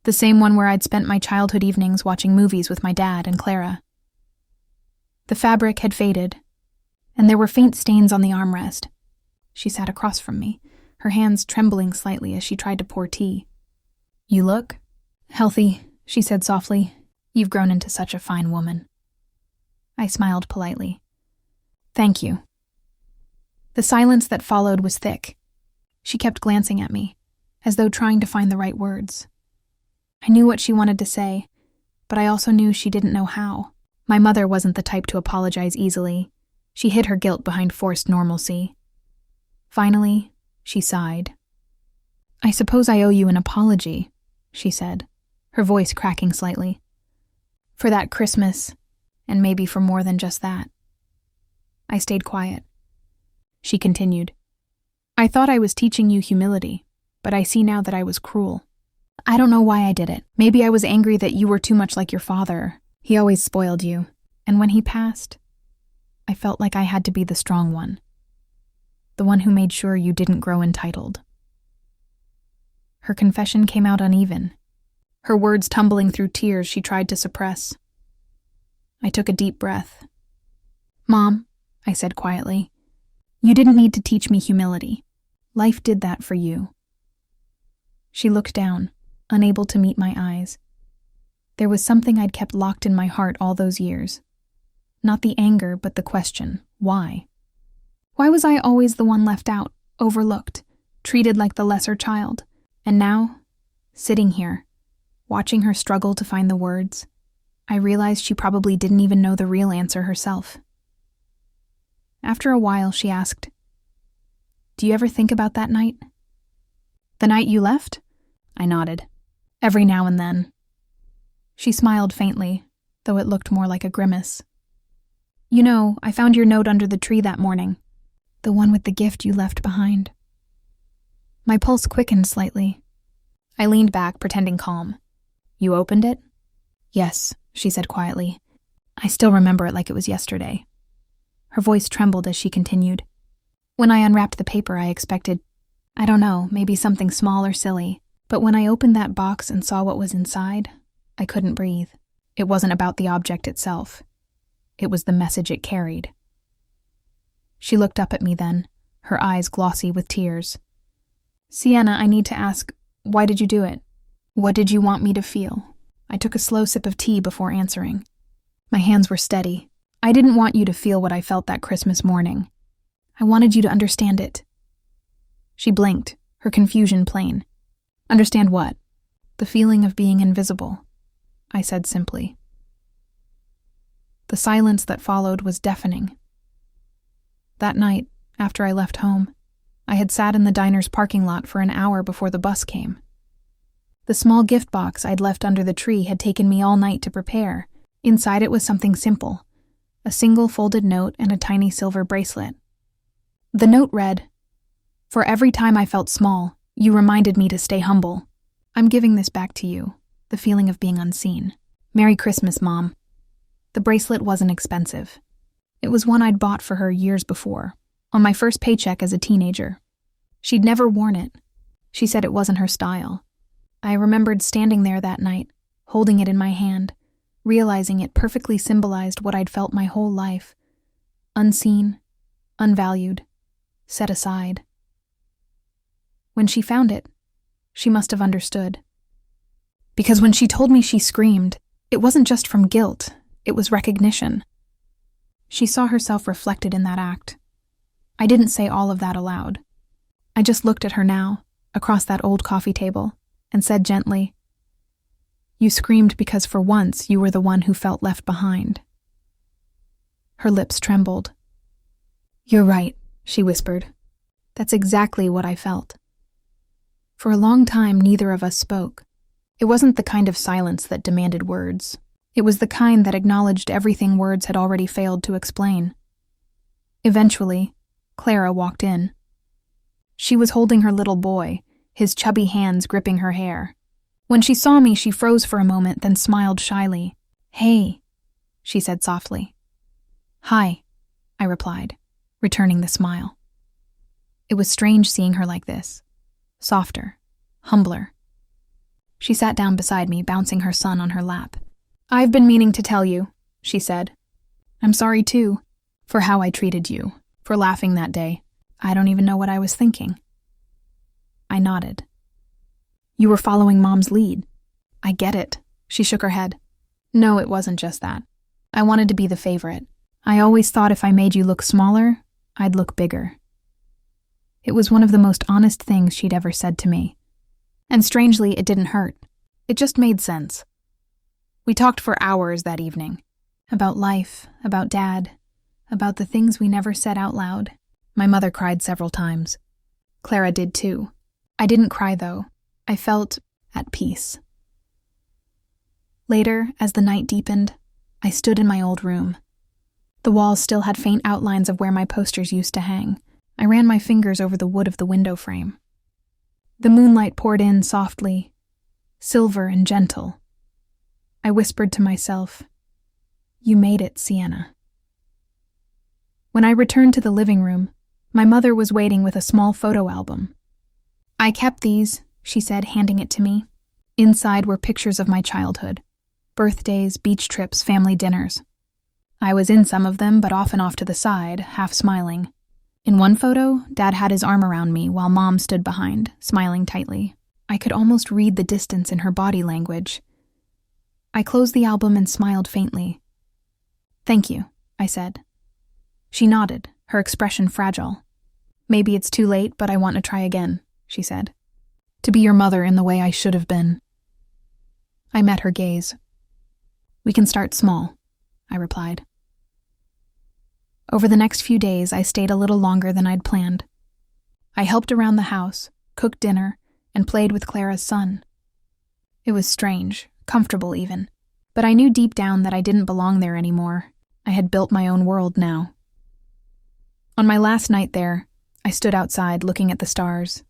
the same one where I'd spent my childhood evenings watching movies with my dad and Clara. The fabric had faded, and there were faint stains on the armrest. She sat across from me, her hands trembling slightly as she tried to pour tea. "You look healthy," she said softly. "You've grown into such a fine woman." I smiled politely. "Thank you." The silence that followed was thick. She kept glancing at me, as though trying to find the right words. I knew what she wanted to say, but I also knew she didn't know how. My mother wasn't the type to apologize easily. She hid her guilt behind forced normalcy. Finally, she sighed. "I suppose I owe you an apology," she said, her voice cracking slightly. "For that Christmas, and maybe for more than just that." I stayed quiet. She continued, "I thought I was teaching you humility, but I see now that I was cruel. I don't know why I did it. Maybe I was angry that you were too much like your father. He always spoiled you. And when he passed, I felt like I had to be the strong one, the one who made sure you didn't grow entitled." Her confession came out uneven, her words tumbling through tears she tried to suppress. I took a deep breath. "Mom," I said quietly, "you didn't need to teach me humility. Life did that for you." She looked down, unable to meet my eyes. There was something I'd kept locked in my heart all those years. Not the anger, but the question, why? Why was I always the one left out, overlooked, treated like the lesser child? And now, sitting here, watching her struggle to find the words, I realized she probably didn't even know the real answer herself. After a while, she asked, "Do you ever think about that night?" "The night you left?" I nodded. "Every now and then." She smiled faintly, though it looked more like a grimace. "You know, I found your note under the tree that morning. The one with the gift you left behind." My pulse quickened slightly. I leaned back, pretending calm. "You opened it?" "Yes," she said quietly. "I still remember it like it was yesterday." Her voice trembled as she continued. When I unwrapped the paper, I expected, I don't know, maybe something small or silly. But when I opened that box and saw what was inside, I couldn't breathe. It wasn't about the object itself. It was the message it carried. She looked up at me then, her eyes glossy with tears. Sienna, I need to ask, why did you do it? What did you want me to feel? I took a slow sip of tea before answering. My hands were steady. I didn't want you to feel what I felt that Christmas morning. I wanted you to understand it. She blinked, her confusion plain. Understand what? The feeling of being invisible, I said simply. The silence that followed was deafening. That night, after I left home, I had sat in the diner's parking lot for an hour before the bus came. The small gift box I'd left under the tree had taken me all night to prepare. Inside it was something simple, a single folded note and a tiny silver bracelet. The note read, For every time I felt small, you reminded me to stay humble. I'm giving this back to you, the feeling of being unseen. Merry Christmas, Mom. The bracelet wasn't expensive. It was one I'd bought for her years before, on my first paycheck as a teenager. She'd never worn it. She said it wasn't her style. I remembered standing there that night, holding it in my hand, realizing it perfectly symbolized what I'd felt my whole life. Unseen, unvalued, set aside. When she found it, she must have understood. Because when she told me she screamed, it wasn't just from guilt, it was recognition. She saw herself reflected in that act. I didn't say all of that aloud. I just looked at her now, across that old coffee table, and said gently, You screamed because for once you were the one who felt left behind. Her lips trembled. You're right, she whispered. That's exactly what I felt. For a long time, neither of us spoke. It wasn't the kind of silence that demanded words. It was the kind that acknowledged everything words had already failed to explain. Eventually, Clara walked in. She was holding her little boy, his chubby hands gripping her hair. When she saw me, she froze for a moment, then smiled shyly. Hey, she said softly. Hi, I replied, returning the smile. It was strange seeing her like this. Softer, humbler. She sat down beside me, bouncing her son on her lap. I've been meaning to tell you, she said. I'm sorry, too, for how I treated you, for laughing that day. I don't even know what I was thinking. I nodded. You were following Mom's lead. I get it. She shook her head. No, it wasn't just that. I wanted to be the favorite. I always thought if I made you look smaller, I'd look bigger. It was one of the most honest things she'd ever said to me. And strangely, it didn't hurt. It just made sense. We talked for hours that evening. About life, about Dad, about the things we never said out loud. My mother cried several times. Clara did too. I didn't cry, though. I felt at peace. Later, as the night deepened, I stood in my old room. The walls still had faint outlines of where my posters used to hang. I ran my fingers over the wood of the window frame. The moonlight poured in softly, silver and gentle. I whispered to myself, You made it, Sienna. When I returned to the living room, my mother was waiting with a small photo album. I kept these, she said, handing it to me. Inside were pictures of my childhood. Birthdays, beach trips, family dinners. I was in some of them, but often off to the side, half smiling. In one photo, Dad had his arm around me while Mom stood behind, smiling tightly. I could almost read the distance in her body language. I closed the album and smiled faintly. Thank you, I said. She nodded, her expression fragile. Maybe it's too late, but I want to try again, she said. To be your mother in the way I should have been. I met her gaze. We can start small, I replied. Over the next few days, I stayed a little longer than I'd planned. I helped around the house, cooked dinner, and played with Clara's son. It was strange, comfortable even, but I knew deep down that I didn't belong there anymore. I had built my own world now. On my last night there, I stood outside looking at the stars.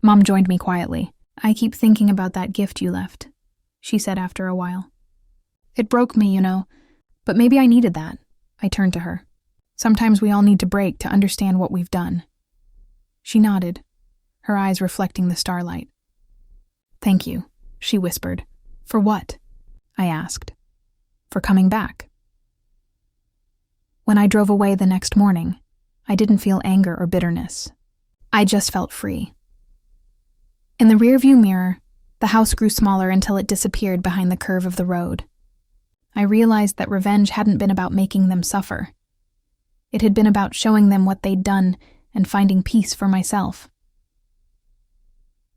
Mom joined me quietly. I keep thinking about that gift you left, she said after a while. It broke me, but maybe I needed that. I turned to her. Sometimes we all need to break to understand what we've done." She nodded, her eyes reflecting the starlight. "Thank you," she whispered. "For what?" I asked. "For coming back." When I drove away the next morning, I didn't feel anger or bitterness. I just felt free. In the rearview mirror, the house grew smaller until it disappeared behind the curve of the road. I realized that revenge hadn't been about making them suffer. It had been about showing them what they'd done and finding peace for myself.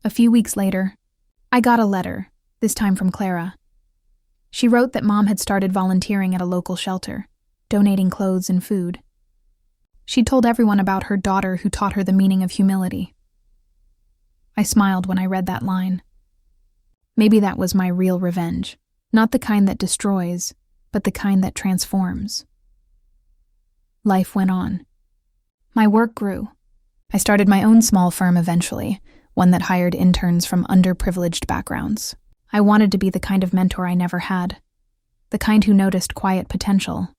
A few weeks later, I got a letter, this time from Clara. She wrote that Mom had started volunteering at a local shelter, donating clothes and food. She told everyone about her daughter who taught her the meaning of humility. I smiled when I read that line. Maybe that was my real revenge, not the kind that destroys, but the kind that transforms. Life went on. My work grew. I started my own small firm eventually, one that hired interns from underprivileged backgrounds. I wanted to be the kind of mentor I never had, the kind who noticed quiet potential.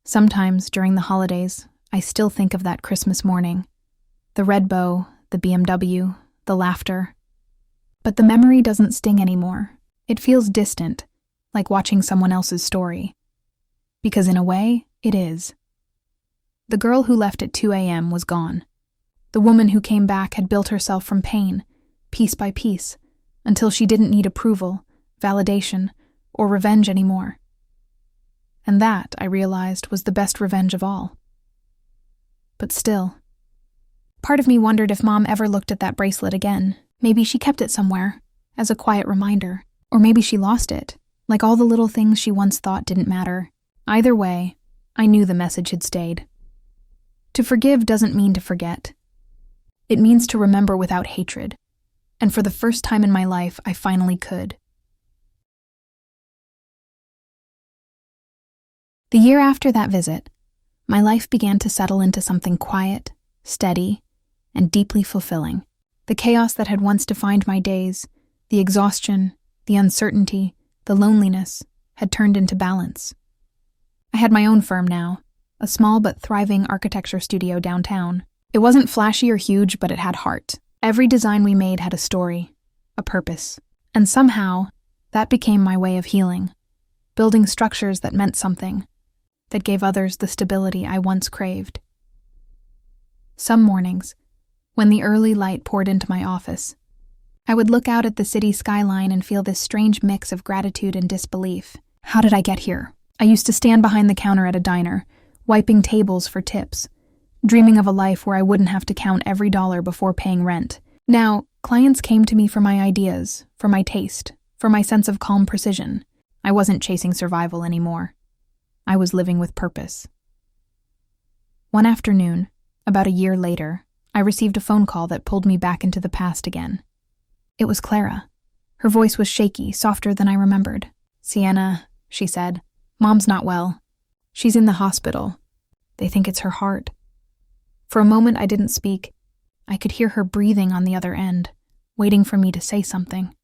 Sometimes, during the holidays, I still think of that Christmas morning. The red bow, the BMW, the laughter. But the memory doesn't sting anymore. It feels distant, like watching someone else's story. Because in a way, it is. The girl who left at 2 a.m. was gone. The woman who came back had built herself from pain, piece by piece, until she didn't need approval, validation, or revenge anymore. And that, I realized, was the best revenge of all. But still, part of me wondered if Mom ever looked at that bracelet again. Maybe she kept it somewhere, as a quiet reminder. Or maybe she lost it, like all the little things she once thought didn't matter. Either way, I knew the message had stayed. To forgive doesn't mean to forget. It means to remember without hatred. And for the first time in my life, I finally could. The year after that visit, my life began to settle into something quiet, steady, and deeply fulfilling. The chaos that had once defined my days, the exhaustion, the uncertainty, the loneliness, had turned into balance. I had my own firm now, a small but thriving architecture studio downtown. It wasn't flashy or huge, but it had heart. Every design we made had a story, a purpose. And somehow, that became my way of healing, building structures that meant something, that gave others the stability I once craved. Some mornings, when the early light poured into my office, I would look out at the city skyline and feel this strange mix of gratitude and disbelief. How did I get here? I used to stand behind the counter at a diner, wiping tables for tips, dreaming of a life where I wouldn't have to count every dollar before paying rent. Now, clients came to me for my ideas, for my taste, for my sense of calm precision. I wasn't chasing survival anymore. I was living with purpose. One afternoon, about a year later, I received a phone call that pulled me back into the past again. It was Clara. Her voice was shaky, softer than I remembered. "Sienna," she said, "Mom's not well. She's in the hospital. They think it's her heart." For a moment I didn't speak. I could hear her breathing on the other end, waiting for me to say something.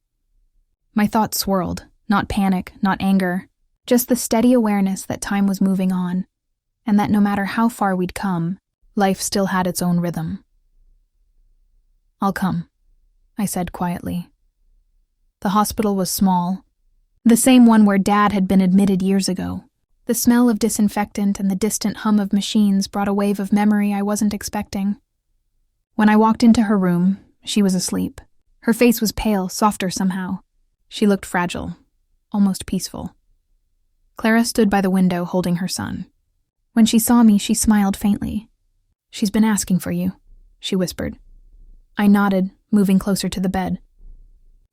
My thoughts swirled, not panic, not anger, just the steady awareness that time was moving on, and that no matter how far we'd come, life still had its own rhythm. "I'll come," I said quietly. The hospital was small, the same one where Dad had been admitted years ago. The smell of disinfectant and the distant hum of machines brought a wave of memory I wasn't expecting. When I walked into her room, she was asleep. Her face was pale, softer somehow. She looked fragile, almost peaceful. Clara stood by the window holding her son. When she saw me, she smiled faintly. "She's been asking for you," she whispered. I nodded, moving closer to the bed.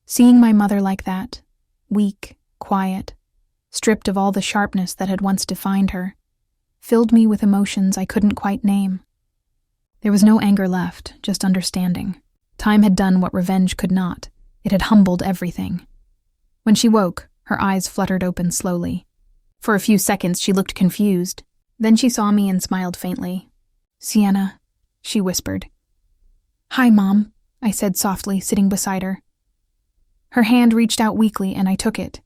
Seeing my mother like that, weak, quiet, stripped of all the sharpness that had once defined her, filled me with emotions I couldn't quite name. There was no anger left, just understanding. Time had done what revenge could not. It had humbled everything. When she woke, her eyes fluttered open slowly. For a few seconds she looked confused. Then she saw me and smiled faintly. "Sienna," she whispered. "Hi, Mom," I said softly, sitting beside her. Her hand reached out weakly and I took it.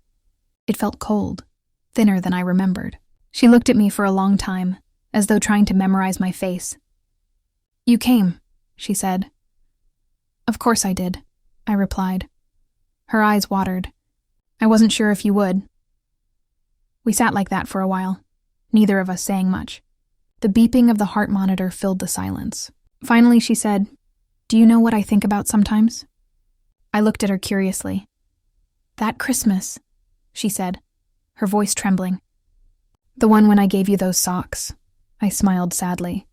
It felt cold, thinner than I remembered. She looked at me for a long time, as though trying to memorize my face. "You came," she said. "Of course I did," I replied. Her eyes watered. "I wasn't sure if you would." We sat like that for a while, neither of us saying much. The beeping of the heart monitor filled the silence. Finally, she said, "Do you know what I think about sometimes?" I looked at her curiously. "That Christmas," she said, her voice trembling. "The one when I gave you those socks." I smiled sadly.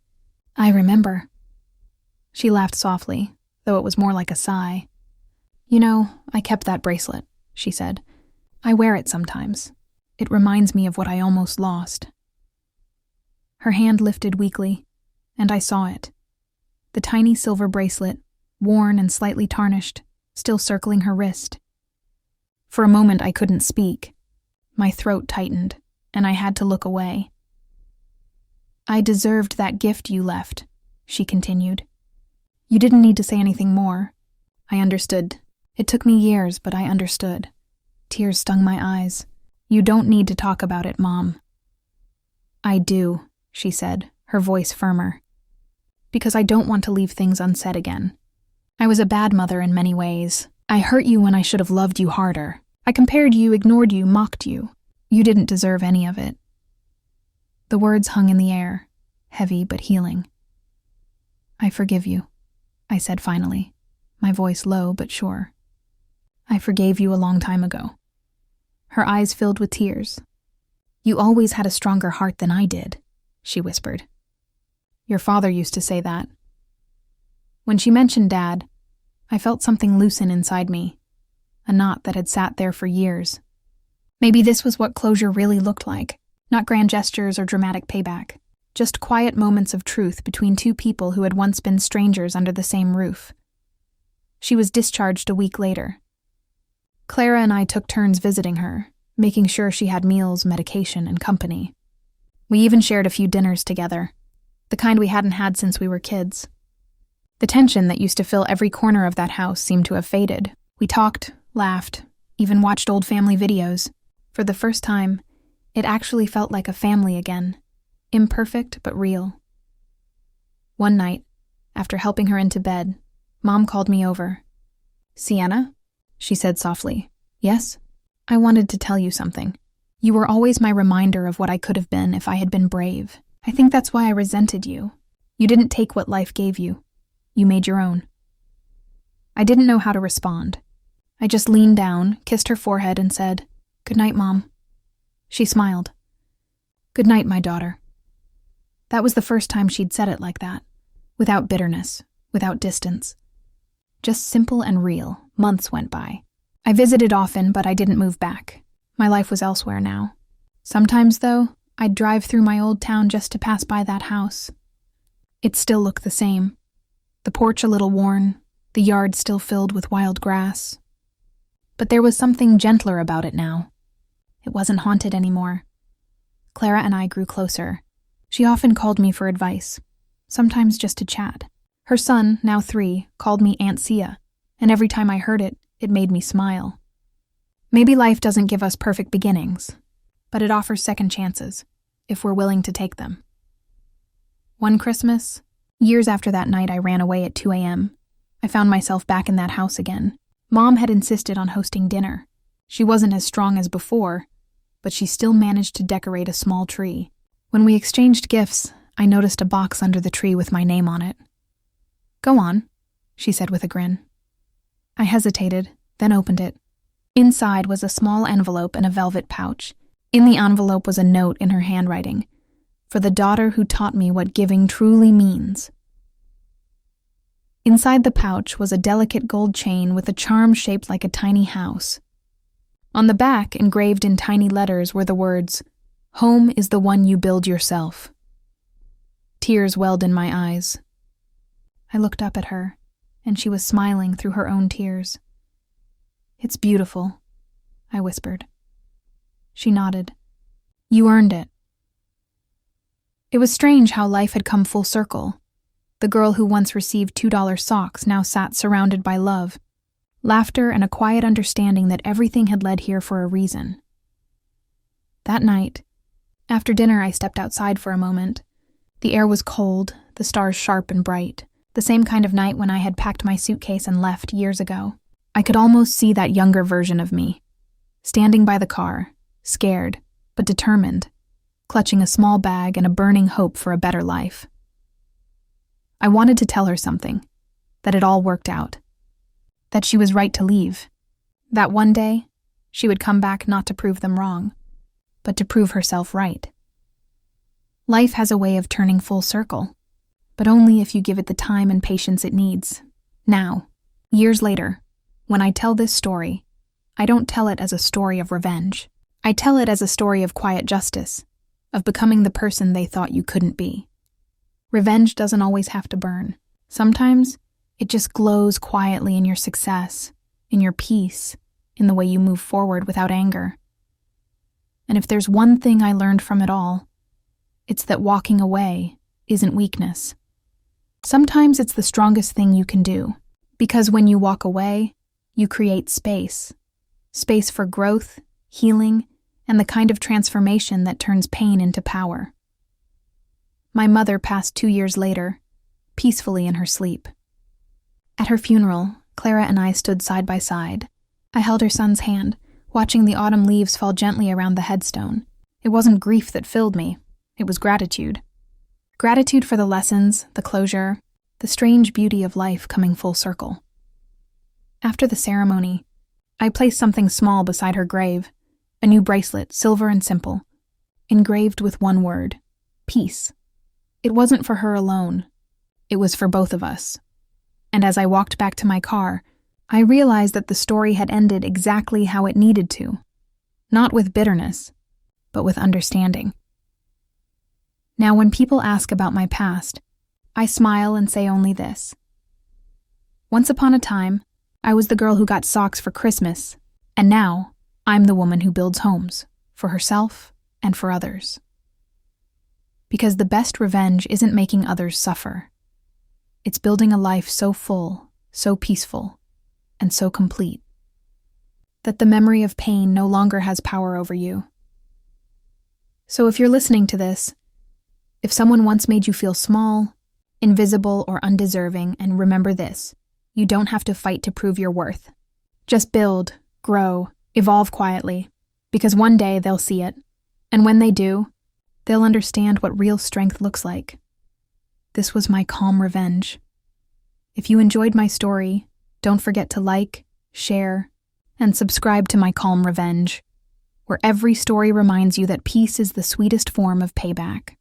"I remember." She laughed softly, though it was more like a sigh. "You know, I kept that bracelet," she said. "I wear it sometimes. It reminds me of what I almost lost." Her hand lifted weakly, and I saw it. The tiny silver bracelet, worn and slightly tarnished, still circling her wrist. For a moment I couldn't speak. My throat tightened, and I had to look away. "I deserved that gift you left," she continued. "You didn't need to say anything more. I understood. It took me years, but I understood." Tears stung my eyes. "You don't need to talk about it, Mom." "I do," she said, her voice firmer. "Because I don't want to leave things unsaid again. I was a bad mother in many ways. I hurt you when I should have loved you harder. I compared you, ignored you, mocked you. You didn't deserve any of it." The words hung in the air, heavy but healing. "I forgive you," I said finally, my voice low but sure. "I forgave you a long time ago." Her eyes filled with tears. "You always had a stronger heart than I did," she whispered. "Your father used to say that." When she mentioned Dad, I felt something loosen inside me, a knot that had sat there for years. Maybe this was what closure really looked like, not grand gestures or dramatic payback, just quiet moments of truth between two people who had once been strangers under the same roof. She was discharged a week later. Clara and I took turns visiting her, making sure she had meals, medication, and company. We even shared a few dinners together, the kind we hadn't had since we were kids. The tension that used to fill every corner of that house seemed to have faded. We talked, laughed, even watched old family videos. For the first time, it actually felt like a family again, imperfect but real. One night, after helping her into bed, Mom called me over. "Sienna?" she said softly. "Yes?" "I wanted to tell you something. You were always my reminder of what I could have been if I had been brave. I think that's why I resented you. You didn't take what life gave you. You made your own." I didn't know how to respond. I just leaned down, kissed her forehead, and said, "Good night, Mom." She smiled. "Good night, my daughter." That was the first time she'd said it like that, without bitterness, without distance. Just simple and real. Months went by. I visited often, but I didn't move back. My life was elsewhere now. Sometimes, though, I'd drive through my old town just to pass by that house. It still looked the same. The porch a little worn, the yard still filled with wild grass. But there was something gentler about it now. It wasn't haunted anymore. Clara and I grew closer. She often called me for advice, sometimes just to chat. Her son, now 3, called me Aunt Sia, and every time I heard it, it made me smile. Maybe life doesn't give us perfect beginnings, but it offers second chances, if we're willing to take them. One Christmas, years after that night I ran away at 2 a.m., I found myself back in that house again. Mom had insisted on hosting dinner. She wasn't as strong as before, but she still managed to decorate a small tree. When we exchanged gifts, I noticed a box under the tree with my name on it. "Go on," she said with a grin. I hesitated, then opened it. Inside was a small envelope and a velvet pouch. In the envelope was a note in her handwriting, "For the daughter who taught me what giving truly means." Inside the pouch was a delicate gold chain with a charm shaped like a tiny house. On the back, engraved in tiny letters, were the words, "Home is the one you build yourself." Tears welled in my eyes. I looked up at her, and she was smiling through her own tears. "It's beautiful," I whispered. She nodded. "You earned it." It was strange how life had come full circle. The girl who once received $2 socks now sat surrounded by love, laughter, and a quiet understanding that everything had led here for a reason. That night, after dinner, I stepped outside for a moment. The air was cold, the stars sharp and bright, the same kind of night when I had packed my suitcase and left years ago. I could almost see that younger version of me, standing by the car, scared, but determined, clutching a small bag and a burning hope for a better life. I wanted to tell her something, that it all worked out, that she was right to leave, that one day she would come back not to prove them wrong, but to prove herself right. Life has a way of turning full circle, but only if you give it the time and patience it needs. Now, years later, when I tell this story, I don't tell it as a story of revenge. I tell it as a story of quiet justice, of becoming the person they thought you couldn't be. Revenge doesn't always have to burn. Sometimes it just glows quietly in your success, in your peace, in the way you move forward without anger. And if there's one thing I learned from it all, it's that walking away isn't weakness. Sometimes it's the strongest thing you can do, because when you walk away, you create space. Space for growth, healing, and the kind of transformation that turns pain into power. My mother passed 2 years later, peacefully in her sleep. At her funeral, Clara and I stood side by side. I held her son's hand, watching the autumn leaves fall gently around the headstone. It wasn't grief that filled me. It was gratitude. Gratitude for the lessons, the closure, the strange beauty of life coming full circle. After the ceremony, I placed something small beside her grave, a new bracelet, silver and simple, engraved with one word, peace. It wasn't for her alone. It was for both of us. And as I walked back to my car, I realized that the story had ended exactly how it needed to. Not with bitterness, but with understanding. Now, when people ask about my past, I smile and say only this. Once upon a time, I was the girl who got socks for Christmas, and now I'm the woman who builds homes, for herself and for others. Because the best revenge isn't making others suffer. It's building a life so full, so peaceful, and so complete, that the memory of pain no longer has power over you. So if you're listening to this, if someone once made you feel small, invisible, or undeserving, and remember this, you don't have to fight to prove your worth. Just build, grow, evolve quietly, because one day they'll see it, and when they do, they'll understand what real strength looks like. This was my calm revenge. If you enjoyed my story, don't forget to like, share, and subscribe to my calm revenge, where every story reminds you that peace is the sweetest form of payback.